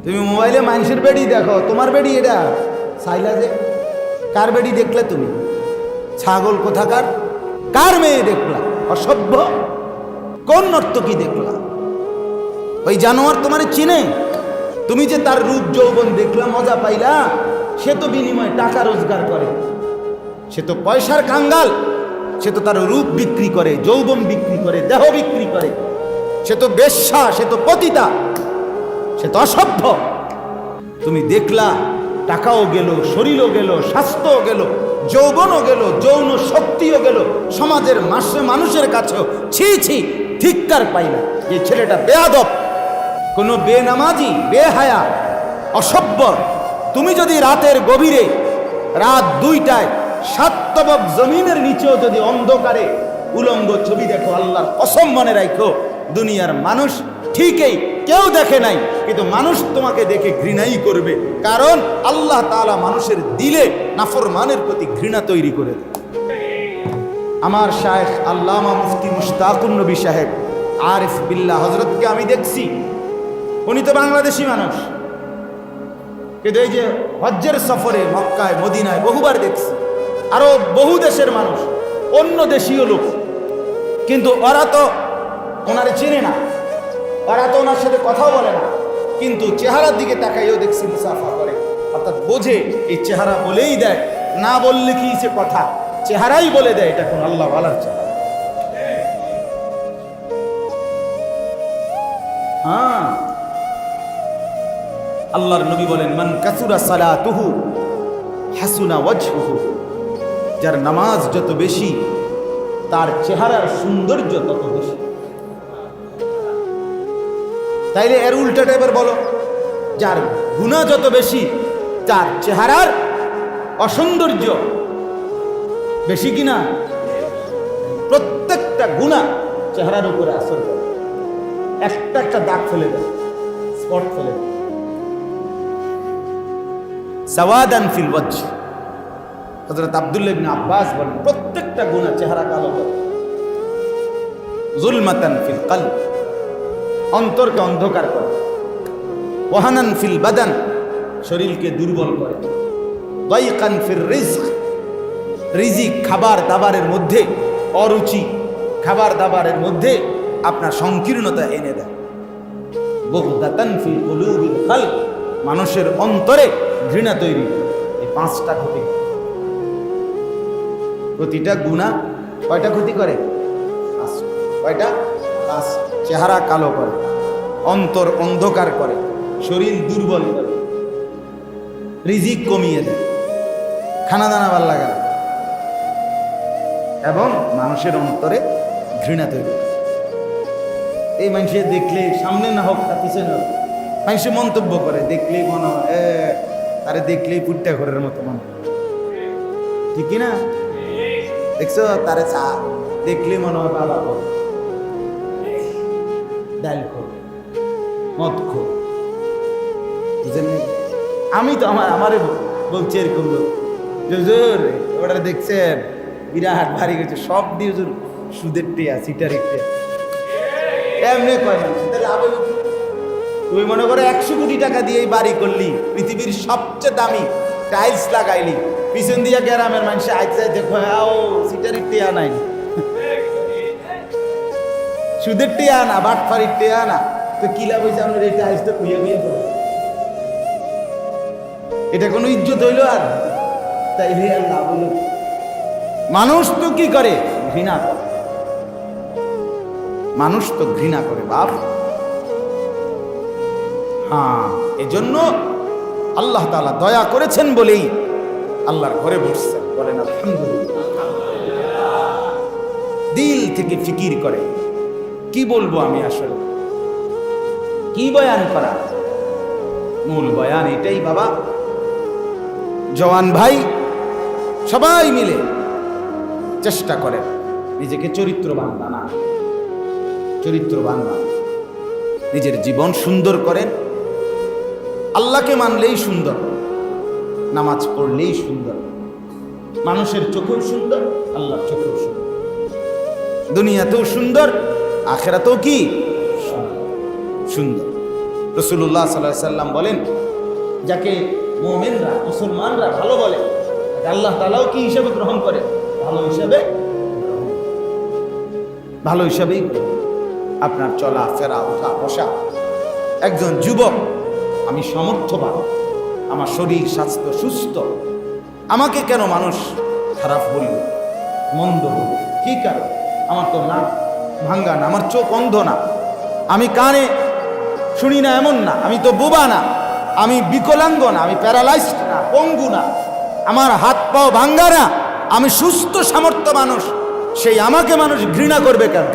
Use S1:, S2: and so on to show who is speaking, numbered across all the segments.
S1: তুমি মোবাইলে মানুষের বেডি দেখো, তোমার বেডি এটা সাইলা যে কার বেডি দেখলে তুমি? ছাগল কোথাকার, কার মেয়ে দেখলা? অসভ্য। কোন নর্তকী দেখলা? ওই জানোয়ার তোমার চিনে? তুমি যে তার রূপ যৌবন দেখলা, মজা পাইলা, সে তো বিনিময়ে টাকা রোজগার করে, সে তো পয়সার কাঙ্গাল, সে তো তার রূপ বিক্রি করে, যৌবন বিক্রি করে, দেহ বিক্রি করে, সে তো বেশ্যা, সে তো পতিতা, সে তো অসভ্য। তুমি দেখলা, টাকাও গেল, শরীরও গেল, স্বাস্থ্যও গেল, যৌবনও গেল, যৌন শক্তিও গেল, সমাজের মানুষের কাছেও ছি ছি ধিক্কার পাইলা। এই ছেলেটা বেয়াদব, কোনো বেনামাজি, বেহায়া, অসভ্য। তুমি যদি রাতের গভীরে, রাত 2টায় সাতবব জমিনের নিচেও যদি অন্ধকারে উলঙ্গ ছবি দেখো, আল্লাহর কসম মনে রাখো, দুনিয়ার মানুষ ঠিকই কেউ দেখে নাই, কিন্তু মানুষ তোমাকে দেখে ঘৃণাই করবে, কারণ আল্লাহ তাআলা মানুষের দিলে নাফরমানের প্রতি ঘৃণা তৈরি করে দেয়। আমার শায়েখ আল্লামা মুফতি মুশতাকুন নবী সাহেব আরিফ বিল্লাহ হযরতকে আমি দেখছি, উনি তো বাংলাদেশি মানুষ, কিন্তু এই যে হজ্জের সফরে মক্কায় মদিনায় বহুবার দেখছি, আরো বহু দেশের মানুষ, অন্য দেশীয় লোক, কিন্তু ওরা তো ওনারে চেনে না, ওরা তো ওনার সাথে কথাও বলে না, কিন্তু চেহারার দিকে তাকাইও দেখছি মুসাফা করে, অর্থাৎ বোঝে এই চেহারা বলেই দেয়, না বললে কি সে কথা, চেহারাই বলে দেয় এটা কোন আল্লাহ ওয়ালার চেহারা। হ্যাঁ, আল্লাহর নবী বলেন, মান কাসুরা সালাতুহু হাসুনা ওয়াজহুহু, যার নামাজ যত বেশি তার চেহারার সৌন্দর্য তত বেশি। তাইলে এর উল্টাটা এবার বলো, যার গুনাহ যত বেশি তার চেহারার অসৌন্দর্য বেশি কিনা? প্রত্যেকটা গুনাহ চেহারার উপরে আসর করে, একটা একটা দাগ ফেলে দেয়, স্পট ফেলে দেয়। সাওয়াদান ফিল ওয়াজহ, হযরত আব্দুল্লাহ ইবনে আব্বাস বলেন, প্রত্যেকটা গুনাহ চেহারা কালো করে। যুলমাতান ফিল কলব, অন্তরকে অন্ধকার করে। ওয়াহানান ফিল বাদান, শরীরকে দুর্বল করে। দাইকান ফির রিজক, রিজিক খাবার দাবারের মধ্যে অরুচি, খাবার দাবারের মধ্যে আপনার সংকীর্ণতা এনে দেয়। বুগদাতান ফিল কুলুবিল খালক, মানুষের অন্তরে ঘৃণা তৈরি করে। এই 5টা ক্ষতি, প্রতিটা গুনাহ কয়টা ক্ষতি করে? 5। কয়টা? 5। চেহারা কালো করে, অন্তর অন্ধকার করে, শরীর দুর্বল করে, রিজিক কমিয়ে দেয়, খানা দানা ভাল লাগে না, এবং মানুষের অন্তরে ঘৃণা তৈরি করে। এই মানুষের দেখলে, সামনে না হোক তা পিছনে হোক, মানুষে মন্তব্য করে, দেখলেই মনে হয় আরে দেখলেই পুট্টা ঘরের মতো মনে হয়, ঠিক কিনা? দেখছো, তারে চা দেখলে মনে হয় বাবা খো, ডাল খো, মদ খো, বুঝলেন? আমি তো আমারে বলছি এরকম লোক, হুজুর ওটা দেখছেন বিরাট ভারী গেছে, সব দিয়ে হুজুর সুদের টিয়া, সিটারের টিয়া, এমনি কয় মানুষ। তাহলে আবার তুমি মনে করো 100 কোটি টাকা দিয়ে বাড়ি করলি, পৃথিবীর সবচেয়ে দামি টাইলস লাগাইলি, পিছন দিয়া গ্রামের মানুষ আইতে দেখো ও সিটারের টিয়া নাই, সুদের টিয়া না, বাটফারির টিয়া না, তো কি লাভ হয়েছে আপনার? এই টাইলস তো খুইয়া খুইয়া পড়ে, এটা কোনো ইজ্জত হইল? আর তাই আল্লাহ বলল, মানুষ তো কি করে? ঘৃণা করে, মানুষ তো ঘৃণা করে বাপ। হ্যাঁ, এজন্য আল্লাহ তাআলা দয়া করেছেন বলেই আল্লাহর ঘরে বসছেন, বলেন আলহামদুলিল্লাহ। দিল থেকে ফিকির করে, কি বলবো আমি, আসলে কি বয়ান করা? মূল বয়ান এটাই বাবা, জওয়ান ভাই সবাই মিলে চেষ্টা করেন নিজেকে চরিত্রবান বানান, চরিত্রবান বানান, নিজের জীবন সুন্দর করেন। আল্লাহকে মানলেই সুন্দর, নামাজ পড়লেই সুন্দর, মানুষের চোখেও সুন্দর, আল্লাহর চোখেও সুন্দর, দুনিয়াতেও সুন্দর, আখিরাতেও কি সুন্দর। রাসূলুল্লাহ সাল্লাল্লাহু আলাইহি সাল্লাম বলেন, যাকে মুমিনরা মুসলমানরা ভালো বলে, আল্লাহ তাআলাও কি হিসাবে গ্রহণ করে? ভালো হিসাবেই আপনার চলা ফেরা ওঠা বসা। একজন যুবক, আমি সমর্থবান, আমার শরীর স্বাস্থ্য সুস্থ, আমাকে কেন মানুষ খারাপ বলবে, মন্দ বলবে? কি কারণ? আমার তো নাক ভাঙ্গা না, আমার চোখ অন্ধ না, আমি কানে শুনি না এমন না, আমি তো বোবা না, আমি বিকলাঙ্গ না, আমি প্যারালাইজড না, পঙ্গু না, আমার হাত পাও ভাঙ্গা না, আমি সুস্থ সামর্থ্য মানুষ। সেই আমাকে মানুষ ঘৃণা করবে কেন?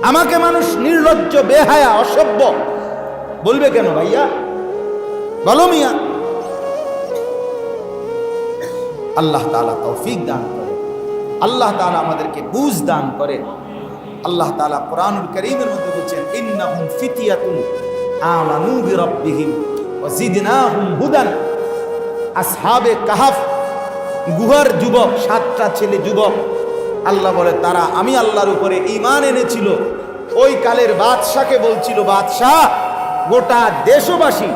S1: আমাকে মানুষ নির্লজ্জ, বেহায়া, অসভ্য বলবে কেন? ভাইয়া বলো মিয়া। আল্লাহ তাআলা তৌফিক দান করে, আল্লাহ তাআলা আমাদেরকে বুঝ দান করে। আল্লাহ তাআলা কোরআনুল কারীমের মধ্যে বলেছেন, ইন্নাহুম ফিতিয়াতুন আমানু বিরাব্বিহিম ওয়া জিদনাহুম হুদান। আসহাবে কাহাফ, গুহার যুবক, 7টা ছেলে যুবক, আল্লাহ বলে তারা আমি আল্লাহর উপরে ঈমান এনেছিল। ওই কালের বাদশাকে বলছিল, বাদশাহ, গোটা দেশবাসী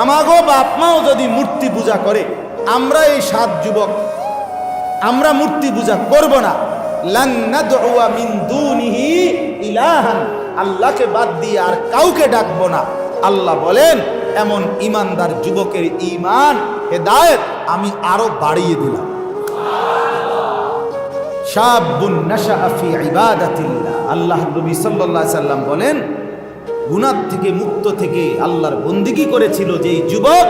S1: আমাগো বাপ মাও যদি মূর্তি পূজা করে, আমরা এই 7 যুবক আমরা মূর্তি পূজা করব না। লান নাদউ মিন দুনিহি ইলাহান, আল্লাহকে বাদ দিয়ে আর কাউকে ডাকবো না। আল্লাহ বলেন, এমন ইমানদার যুবকের ঈমান হেদায়েত আমি আরো বাড়িয়ে দিলাম। শাবুন নাশাআ ফি ইবাদাতিল্লাহ, আল্লাহ নবী সাল্লাল্লাহু আলাইহি সাল্লাম বলেন, গুনাহ থেকে মুক্ত থেকে আল্লাহর বন্দেগী করেছিল যেই যুবক,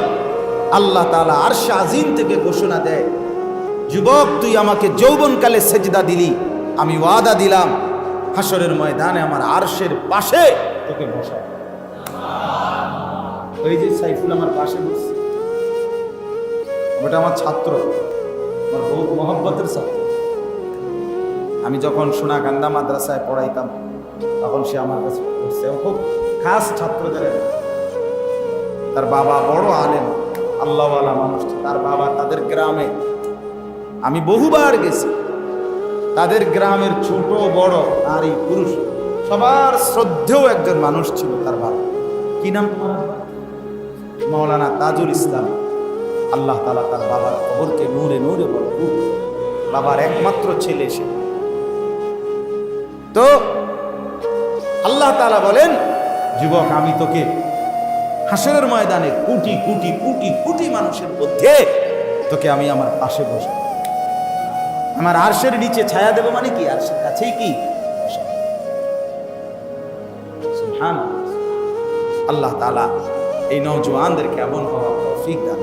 S1: আল্লাহ তাআলা আরশে আজিম থেকে ঘোষণা দেয়, যুবক তুই আমাকে যৌবনকালে সেজদা দিলি, আমি ওয়াদা দিলাম হাসরের ময়দানে আমার আরশের পাশে তোকে বসাবো। ওই যে সাইফুল আমার পাশে বসছে, ওটা আমার ছাত্র, আমার বহুত মহব্বতের ছাত্র। আমি যখন সোনাকান্দা মাদ্রাসায় পড়াইতাম তখন সে আমার কাছে পড়ছে, খুব খাস ছাত্রদের। তার বাবা বড় আলেম, আল্লাহওয়ালা মানুষ। তার বাবা, তাদের গ্রামে আমি বহুবার গেছি, তাদের গ্রামের ছোট বড় নারী পুরুষ সবার শ্রদ্ধেয় একজন মানুষ ছিল তার বাবা। কি নাম তোমার? মাওলানা তাজুল ইসলাম। আল্লাহ তাআলা তার বাবার কবরকে নূরে নূরে ভরপুর। বাবার একমাত্র ছেলে সে। তো আল্লাহ তাআলা বলেন, যুবক আমি তোকে হাসরের ময়দানে কোটি কোটি কোটি কোটি মানুষের মধ্যে তোকে আমি আমার পাশে বসাবো, আমার আরশের নিচে ছায়া দেব। মানে কি? আরশের কাছেই কি? সুবহানাল্লাহ। আল্লাহ তাআলা এই নওজোয়ানদেরকে এমন হওয়ার তৌফিক দান।